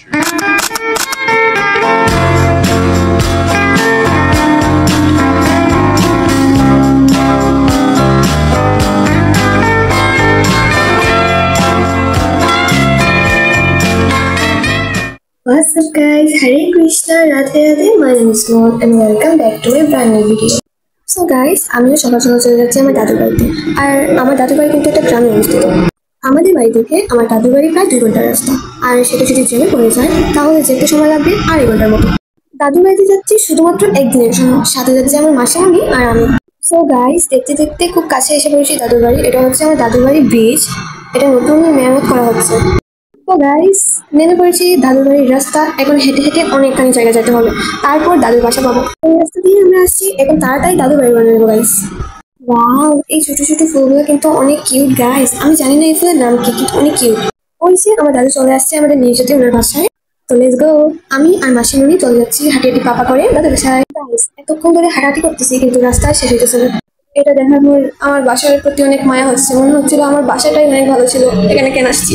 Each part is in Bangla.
What's up guys, Hare Krishna, Radhe Radhe, my name is Maud and welcome back to a brand new video. So guys, আমিও সকাল সকাল চলে যাচ্ছি আমার দাদুর বাড়িতে। আর আমার দাদুর বাড়ি কিন্তু একটা গ্রামে অবস্থিত। আমাদের বাড়ি থেকে আমার দাদুর বাড়ি প্রায় 2 ঘন্টার রাস্তা। আর সেটা যদি ট্রেনে পড়ে যায় তাহলে যেতে সময় লাগবে 2.5 ঘন্টার মতো। দাদুর বাড়িতে যাচ্ছি শুধুমাত্র একদিনের জন্য, সাথে যাচ্ছে আমার মাসিমণি আর আমি। সো গাইস, দেখতে দেখতে খুব কাছে এসে পড়েছি দাদুর বাড়ি। এটা হচ্ছে আমার দাদুর বাড়ির ব্রিজ, এটা নতুন মেরামত করা হচ্ছে। তো গাইস, নেমে পড়েছি দাদুর বাড়ির রাস্তা। এখন হেঁটে হেঁটে অনেকখানি জায়গা যেতে হবে, তারপর দাদুর বাসা পাবো। এই রাস্তা দিয়ে আমরা আসছি, এখন তাড়াতাড়ি দাদুর বাড়ি বানিয়ে নেবো গাইস। ওয়াও, এই ছোট ছোট ফুলগুলো কিন্তু অনেক কিউট গাইস। আমি জানি না এই ফুলের নাম কি, কিন্তু অনেক কিউট। ওই যে আমার দাদু চলে আসছে আমাদের নিয়ে যেতে ওনার বাসায়। তো লেটস গো। আমি আর মাসিমণি চলে যাচ্ছি হাঁটি হাঁটি পাপা করে দাদুর বাসায়। গাইস, এতক্ষণ ধরে হাঁটাহাঁটি করতেছি কিন্তু রাস্তায় শেষ হইতেছে না। এটা দেখার পর আমার বাসার প্রতি অনেক মায়া হচ্ছে, মনে হচ্ছিল আমার বাসাটাই অনেক ভালো ছিল, এখানে কেন আসছি।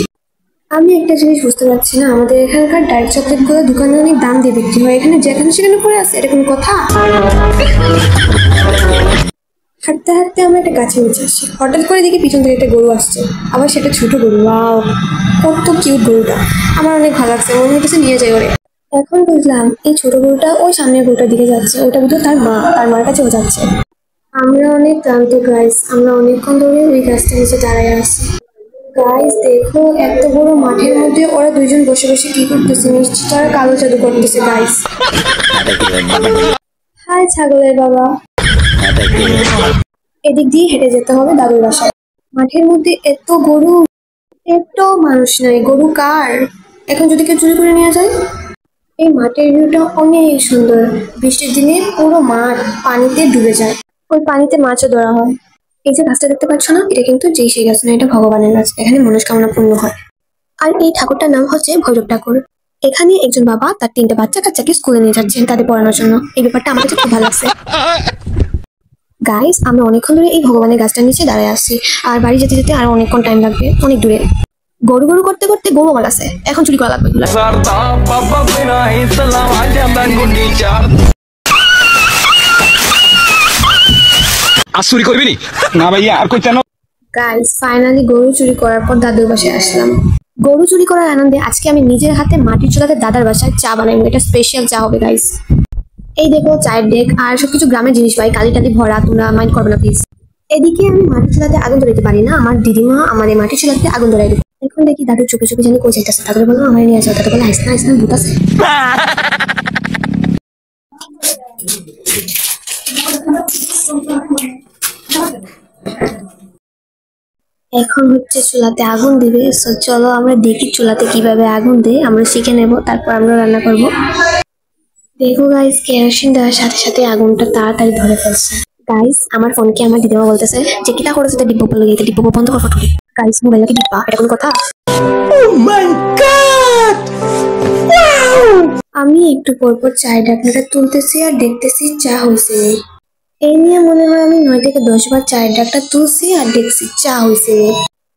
আমি একটা জিনিস বুঝতে পারছি না, আমাদের এখানকার ডার্ক চকলেট গুলো দোকানে অনেক দাম দিয়ে বিক্রি হয়, এখানে যেখানে সেখানে পড়ে আছে, এটা কোনো কথা? হাঁটতে হাঁটতে আমরা একটা গাছের নিচে আসছি, হঠাৎ করে দেখি পিছন থেকে একটা গরু আসছে, আবার সেটা ছোট গরু। ওয়াও, কত কিউট গরুটা, আমার অনেক ভালো লাগছে, মনে হচ্ছে নিয়ে যাই ওরে। এখন বুঝলাম এই ছোট গরুটা ওই সামনের গরুটার দিকে যাচ্ছে, ওটা কিন্তু তার মা, তার মার কাছেও যাচ্ছে। আমরা অনেক ক্লান্ত গাইস, আমরা অনেকক্ষণ ধরে ওই গাছটা নিচে দাঁড়ায় আছি। গাইস দেখো, এত বড় মাঠের মধ্যে ওরা দুইজন বসে বসে কি করতেছে, নিশ্চয় তারা কালো জাদু করতেছে গাইস। হাই ছাগলের বাবা। এদিক দিয়ে হেঁটে যেতে হবে দাদুর বাসায়। মাঠের মধ্যে এত গরু, এত মানুষ নাই, গরু কার? এখন যদি কেউ চুরি করে নিয়ে যায়। এই মাঠের ভিউটা অনেক সুন্দর, বৃষ্টির দিনে পুরো মাঠ পানিতে ডুবে যায়, ওই পানিতে মাছও ধরা হয়। এই যে গাছটা দেখতে পাচ্ছ না, এটা কিন্তু যেই সেই গাছ না, এটা ভগবানের গাছ, এখানে মনস্কামনা পূর্ণ হয়। আর এই ঠাকুরটার নাম হচ্ছে ভৈরব ঠাকুর। এখানে একজন বাবা তার 3টে বাচ্চা কাচ্চাকে স্কুলে নিয়ে যাচ্ছেন তাদের পড়ানোর জন্য। এই ব্যাপারটা আমার কাছে খুব ভালো লাগছে। গাইস, আমরা অনেকক্ষণ ধরে এই ভগবানের গাছটার নিচে দাঁড়ায় আসছি, আর বাড়ি যেতে যেতে আরো অনেকক্ষণ টাইম লাগবে, অনেক দূরে। গরু গরু করতে করতে গরু আমার আছে, এখন চুরি করা লাগবে এগুলা। আজ চুরি করবি না ভাইয়া, আর কই কেন? গাইস, ফাইনালি গরু চুরি করার পর দাদুর বাসায় আসলাম। গরু চুরি করার আনন্দে আজকে আমি নিজের হাতে মাটির চুলাতে দাদার বাসায় চা বানাইবো, এটা স্পেশাল চা হবে গাইস। এই দেখো চায়ের ডেক আর সবকিছু গ্রামের জিনিস ভাই, কালি টালি ভরা, তোমরা মাইন্ড করবে না প্লিজ। এদিকে আমি মাটির চুলাতে আগুন ধরাইতে পারি না, আমার দিদিমা আমার এই মাটির চুলাতে আগুন ধরাই দিবে। এখন দেখি দাদু চুপি চুপি জানি কই যাইতেছে, তাদের বললাম আমার নিয়ে যাও, তাদের বলে আইস না ভূত আছে। এখন হচ্ছে চুলাতে আগুন দিবে, সো চলো আমরা দেখি চুলাতে কিভাবে আগুন দেয়, আমরা শিখে নেব, তারপর আমরা রান্না করব। দেখো গাইস, কেরোসিন দেওয়ার সাথে সাথে আগুনটা তাড়াতাড়ি ধরে ফেলছে। গাইস, আমার ফোনকে আমার দিদিমা বলতেছে যে কিটা করেছে, ডিব্ব বলে গিয়ে ডিব্ব বন্ধ করো ফটো। গাইস, মোবাইলকে ডিব্বা, এটা কোনো কথা? Oh my God! আমি একটু পরপর চায়ের ঢাকনাটা তুলতেছি আর দেখতেছি চা হয়েছে। এই নিয়ে মনে হয় আমি 9 থেকে 10 বার চায়ের ডাকটা তুলছি আর দেখছি চা হয়েছে।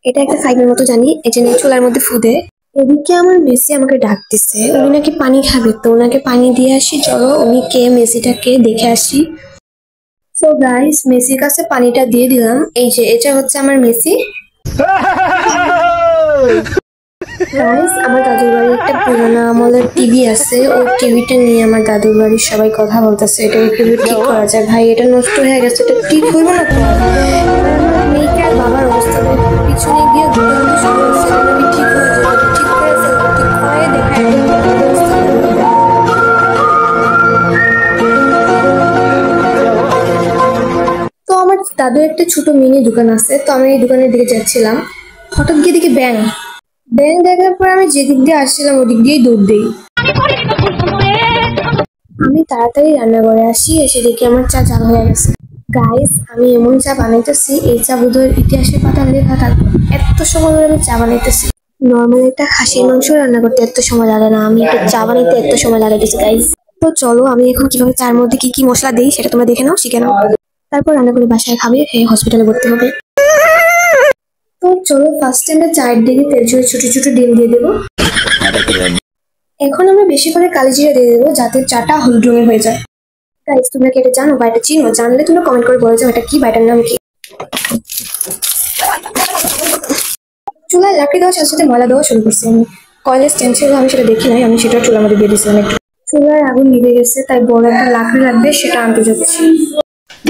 এটা একটা সাইকেলের মতো জানি, এই জন্য চুলার মধ্যে ফুদে। এদিকে আমার মেসি আমাকে ডাকতেছে, উনি নাকি পানি খাবে, তো ওনাকে পানি দিয়ে আসি। চলো উনি কে, মেসিটাকে দেখে আসি। সো গাইস, মেসির কাছে পানিটা দিয়ে দিলাম। এই যে এটা হচ্ছে আমার মেসি। গাইস, আমার দাদুর বাড়ির একটা পুরানো আমলের টিভি আছে, ওই টিভিটা নিয়ে আমার দাদুর বাড়ির সবাই কথা বলতেছে, এটা কিভাবে ঠিক করা যায়। ভাই, এটা নষ্ট হয়ে গেছে, এটা ঠিক হইব না তো। মেয়েকে আর বাবার অবস্থা পিছনে গিয়ে ঘুরানো শুরু করছে, আমি ঠিক হয়ে যাবে, ঠিক করে ফেলবো, ঠিক করে দেখায়। তো আমার দাদুর একটা ছোট মিনি দোকান আছে, তো আমি এই দোকানের দিকে যাচ্ছিলাম, হঠাৎ গিয়ে দেখি ব্যাং দেখার পর আমি যেদিক দিয়ে আসছিলাম ওদিক দিয়েই দৌড় দিই। আমি তাড়াতাড়ি রান্নাঘরে আসি, এসে দেখি আমার চা জাল হয়ে গেছে। গাইস, আমি এমন চা বানাইতেছি, এই চা বোধহয় ইতিহাসের পাতায় লেখা থাকবে, এত সময় ধরে আমি চা বানাইতেছি। নর্মাল একটা খাসির মাংস রান্না করতে এত সময় লাগে না, আমি একটা চা বানাইতে এত সময় লাগাইতেছি গাইস। তো চলো আমি এখন কিভাবে চার মধ্যে কি কি মশলা দিই সেটা তোমরা দেখে নাও, শিখে নাও, তারপর রান্না করে বাসায় খাবে, হসপিটালে ভর্তি হবে। তো চলো ফার্স্টে আমরা চায়ের দিকে তেল ছোট ছোট ডিম দিয়ে দেবো। এখন আমরা বেশি করে কালি জিরা দিয়ে দেবো যাতে চাটা হলুদ রঙের হয়ে যায়। গাইস তোমরা কি এটা জানো বা এটা চিনো? জানলে তোমরা কমেন্ট করে বলো যে এটা কি বা এটার নাম কি। চুলায় লাকড়ি দেওয়ার সাথে সাথে ময়লা দেওয়া শুরু করছি আমি। কয়লা স্ট্যান্ড ছিল, আমি সেটা দেখি নাই, আমি সেটা চুলার মধ্যে দিয়ে দিয়েছিলাম একটু। চুলার আগুন নিভে গেছে, তাই বড় একটা লাকড়ি লাগবে, সেটা আনতে যাচ্ছি।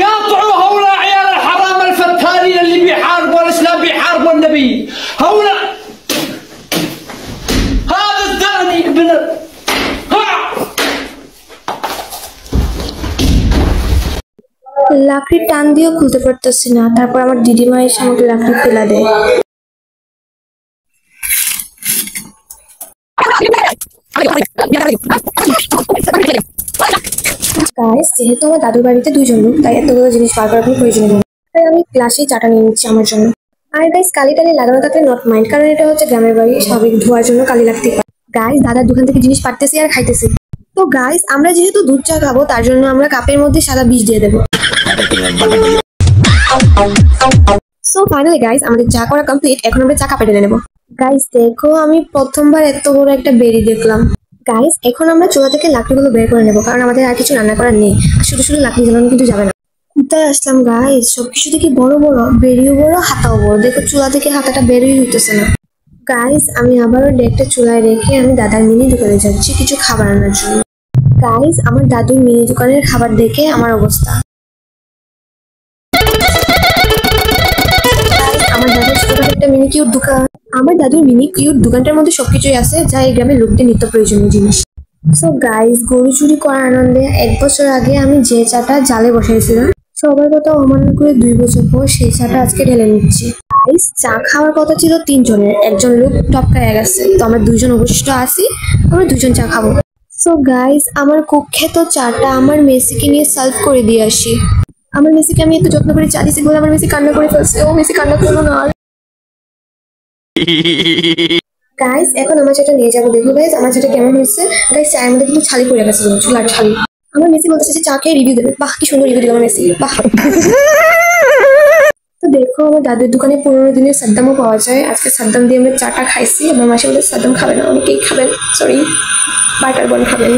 قاطعوا هؤلاء عيال الحرام الفتارين اللي بيحاربوا الاسلام بيحاربوا النبي. هؤلاء هذا الزاني ابن লাকড়ি টান দিয়েও খুলতে পারতেছি না, তারপর আমার দিদিমা এসে আমাকে লাকড়ি ফেলা দেয়। গাইস যেহেতু আমার দাদুর বাড়িতে দুইজন লোক, তাই এতগুলো জিনিস বার করার কোনো প্রয়োজন নেই, তাই আমি ক্লাসেই চাটা নিয়ে নিচ্ছি আমার জন্য। আর গাইস কালি টালি লাগানো থাকলে নট মাইন্ড, কারণ এটা হচ্ছে গ্রামের বাড়ি, স্বাভাবিক ধোয়ার জন্য কালি লাগতে পারে। গাইস দাদার দোকান থেকে জিনিস পাঠতেছি আর খাইতেছি। তো গাইস আমরা যেহেতু দুধ চা খাবো, তার জন্য আমরা কাপের মধ্যে সাদা বিষ দিয়ে দেবো। সো ফাইনালি গাইস আমাদের চা করা কমপ্লিট, এখন আমরা চা কাপে ঢেলে নেবো। গাইস দেখো আমি প্রথমবার এত বড় একটা বেরি দেখলাম। গাইস এখন আমরা চুলা থেকে লাকড়িগুলো বের করে নেবো, কারণ আমাদের আর কিছু রান্না করার নেই। আর শুধু শুধু লাকড়ি জ্বালানো কিন্তু যাবে না। কোথায় আসলাম গাইস, সবকিছু দেখি বড় বড়, বেরিও বড়, হাতাও বড়। দেখো চুলা থেকে হাতাটা বেরোই হইতেছে না। গাইস আমি আবারও ডেকটা চুলায় রেখে আমি দাদার মিনি দোকানে যাচ্ছি কিছু খাবার আনার জন্য। গাইস আমার দাদুর মিনি দোকানের খাবার দেখে আমার অবস্থা। আমার দাদুর ছোটখাটো একটা মিনি কিউট দোকান। আমার দাদুর মিনি কিউট দোকানটার মধ্যে সবকিছুই আছে যা এই গ্রামের লোকদের নিত্য প্রয়োজনীয় জিনিস। সো গাইস গরু চুরি করার আনন্দে 1 বছর আগে আমি যে চাটা জালে বসাইছিলাম, সবার কথা অমান্য করে 2 বছর পর সেই চাটা আজকে ঢেলে নিচ্ছি। গাইস চা খাওয়ার কথা ছিল 3 জনের, একজন লোক টপকায় গেছে, তো আমরা 2 জন অবশিষ্ট আছি, আমরা 2 জন চা খাবো। সো গাইস আমার কুখ্যাত চাটা আমার মেসিকে নিয়ে সার্ভ করে দিয়ে আসি। আমার মেসিকে আমি একটু যত্ন করে চা দিছি বলে আমার মেসি কান্না করে ফেলছে। ও মেসি কান্না করলো না আর। গাইস এখন আমার চাটা নিয়ে যাবো, দেখো গাইস আমার চাটা কেমন হয়েছে। গাইস চায়ের মধ্যে কিন্তু ছালি পড়ে গেছে, চুলার ছালি। আমার মেসি বলতেছে যে চা খেয়ে রিভিউ দেবে। বাহ কি সুন্দর রিভিউ দিল আমার মেসি, বাহ। তো দেখো আমার দাদুর দোকানে 15 দিনের সাদ্দামও পাওয়া যায়। আজকে সাদ্দাম দিয়ে আমরা চাটা খাইছি। আমার মাসি বলে সাদ্দাম খাবে না, অনেকেই খাবেন, সরি বাটার বন খাবেন।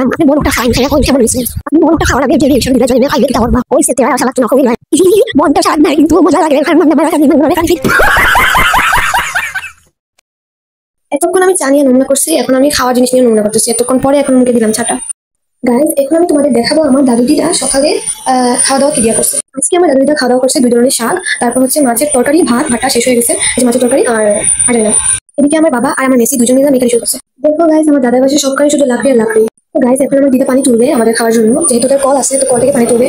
আপনি বড়টা খাই না, এখন কেমন হয়েছে? আপনি বড়টা খাওয়ার আগে যে রিয়েকশন দিলে জন্য খাইলে দিতে পারবা। ওই সেতে আর সালাদ না খুবই নয়, বনটা স্বাদ নাই কিন্তু মজা লাগে। এতক্ষণ আমি চা নিয়ে নমুনা করছি, এখন আমি খাওয়া জিনিস নিয়ে নমুনা করতেছি। এতক্ষণ পরে এখন মুখে দিলাম চাটা। গাইজ এখন আমি তোমাদের দেখাবো আমার দাদু দিদা সকালে খাওয়া দাওয়া কি দিয়া করছে। আজকে আমার দাদু দিদা খাওয়া দাওয়া করছে 2 ধরনের শাক, তারপর হচ্ছে মাছের তরকারি, ভাতটা শেষ হয়ে গেছে, মাছের তরকারি আর না। এদিকে আমার বাবা আর আমার মেসি দুজন মিলে মেকারি শুরু করছে। দেখো গাইজ আমার দাদার বাসায় সবকালে শুধু লাকড়ি আর লাকড়ি। তো গাইজ এখন আমার দিদা পানি তুলবে আমাদের খাওয়ার জন্য, যেহেতু তার কল আছে তো কল থেকে পানি তুলবে।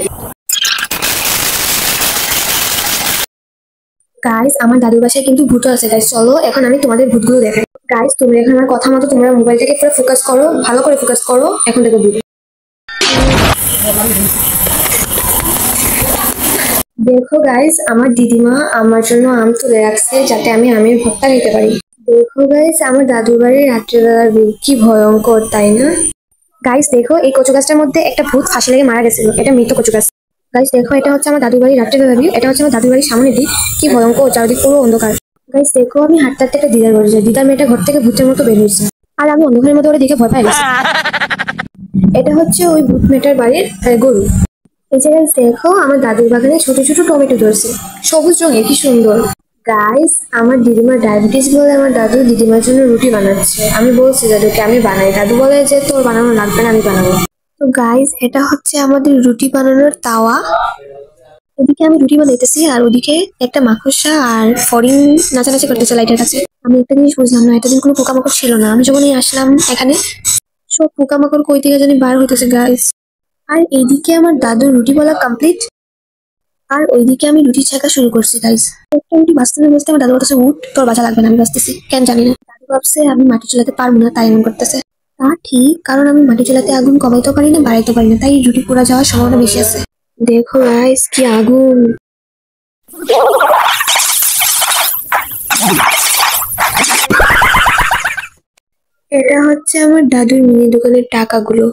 গাইজ আমার দাদুর বাসায় কিন্তু ভূত আছে। গাইজ চলো এখন আমি তোমাদের ভূতগুলো দেখাই। গাইজ তোমরা এখন আমার কথা মতো তোমরা মোবাইলটাকে পুরো ফোকাস করো, ভালো করে ফোকাস করো। এখন দেখো ভূত। দেখো গাইজ আমার দিদিমা আমার জন্য আম তুলে রাখছে যাতে আমি আমের ভর্তা খেতে পারি। দেখো গাইজ আমার দাদুর বাড়ির রাত্রেবেলার ভিউ কি ভয়ঙ্কর, তাই না? গাইজ দেখো এই কচু গাছটার মধ্যে একটা ভূত ফাঁসি লেগে মারা গেছিল, এটা মৃত কচু গাছ। গাইজ দেখো এটা হচ্ছে আমার দাদুর বাড়ির রাত্রেবেলার ভিউ, এটা হচ্ছে আমার দাদুর বাড়ির সামনের দিক, কি ভয়ঙ্কর, চারদিক পুরো অন্ধকার। গাইজ দেখো আমি হাঁটতে হাঁটতে একটা দিদার ঘরে যাই, দিদার মেয়েটা ঘর থেকে ভূতের মতো বের হয়েছে আর আমি অন্ধকারের মধ্যে ওরা দেখে ভয় পাই গেছি। এটা হচ্ছে ওই ভূত মেয়েটার বাড়ির গরু। এই যে গাইজ দেখো আমার দাদুর বাগানে ছোট ছোট টমেটো ধরছে, সবুজ রঙের, কি সুন্দর। গাইজ আমার দিদিমার ডায়াবেটিস বলে আমার দাদু দিদিমার জন্য রুটি বানাচ্ছে। আমি বলছি দাদুকে আমি বানাই, দাদু বলে যে তোর বানানো লাগবে না, আমি বানাবো। তো গাইজ এটা হচ্ছে আমাদের রুটি বানানোর তাওয়া। এদিকে আমি রুটি বানাইতেছি আর ওদিকে একটা মাকড়সা আর ফড়িং নাচানাচি করতেছে লাইটের কাছে। আমি একটা জিনিস বুঝলাম না, এতদিন কোনো পোকামাকড় ছিল না, আমি যখনই আসলাম এখানে সব পোকামাকড় কই থেকে জানি বার হইতেছে গাইজ। আর এইদিকে আমার দাদুর রুটি বলা কমপ্লিট আর ওইদিকে আমি রুটি ছেঁকা শুরু করছি গাইজ। একটা রুটি বাঁচতে না বাঁচতে আমার দাদু বলতেছে উঠ, তোর বাঁচা লাগবে না, আমি বাঁচতেছি। কেন জানি না, দাদু ভাবছে আমি মাটি চুলাতে পারবো না তাই এমন করতেছে। তা ঠিক, কারণ আমি মাটি চুলাতে আগুন কমাইতেও পারি না বাড়াইতেও পারি না, তাই রুটি পোড়া যাওয়ার সম্ভাবনা বেশি আছে। দেখো গাইজ কি আগুন। এটা হচ্ছে আমার দাদুর মিনি দোকানের টাকাগুলো।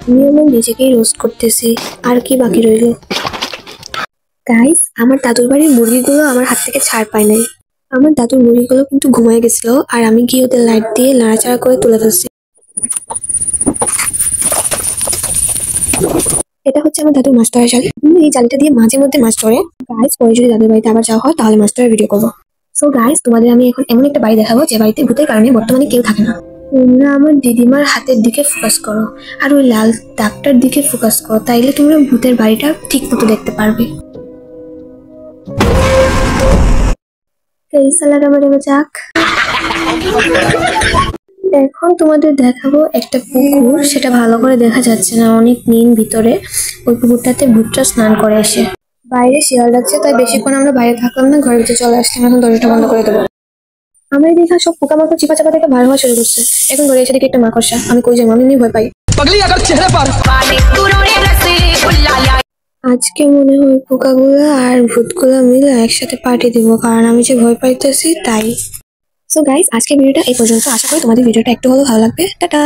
আমি আমার নিজেকেই রোস্ট করতেছি, আর কি বাকি রইল। গাইস আমার দাদুর বাড়ির মুরগিগুলো আমার হাত থেকে ছাড় পায় নাই। আমার দাদুর মুড়িগুলো কিন্তু ঘুমিয়ে গেছিল, আর আমি গিয়ে ওদের লাইট দিয়ে নাড়াচাড়া করে তুলে ফেলছি। এটা হচ্ছে আমার দাদুর মাছ ধরার জাল। এই জালটা দিয়ে মাঝে মধ্যে মাছ ধরে। গাইস, পরে যদি দাদুর বাড়িতে আবার যাওয়া হয় তাহলে মাছ ধরার ভিডিও করবো। সো গাইস, তোমাদের আমি এখন এমন একটা বাড়ি দেখাবো যে বাড়িতে ভূতের কারণে বর্তমানে কেউ থাকে না। তোমরা আমার দিদিমার হাতের দিকে ফোকাস করো আর ওই লাল দাগটার দিকে ফোকাস করো, তাইলে তোমরা ভূতের বাড়িটা ঠিক মতো দেখতে পারবে। এই সালাড আবার এবার যাক। এখন তোমাদের দেখাবো একটা পুকুর, সেটা ভালো করে দেখা যাচ্ছে না, অনেক নীল ভিতরে। ওই পুকুরটাতে ভূতটা স্নান করে এসে। বাইরে শিয়াল ডাকছে, তাই বেশিক্ষণ আমরা বাইরে থাকলাম না, ঘরের ভিতরে চলে আসলাম। এখন দরজাটা বন্ধ করে দেবো। আমার দেখা সব পোকামাকড় চিপা চাপা থেকে বার হওয়া শুরু করছে। এখন ঘরে এসে দেখি একটা মাকড়সা। আমি কই যাবো, আমি এমনি ভয় পাই। पगली अगर चेहरे पर আজকে মনে হয় পোকাগুলো আর ভূতগুলো মিলে একসাথে পার্টি দিব, কারণ আমি যে ভয় পাইতেছি তাই। সো গাইস, আজকের ভিডিওটা এই পর্যন্ত। আশা করি তোমাদের ভিডিওটা একটু হলেও ভালো লাগবে। টাটা।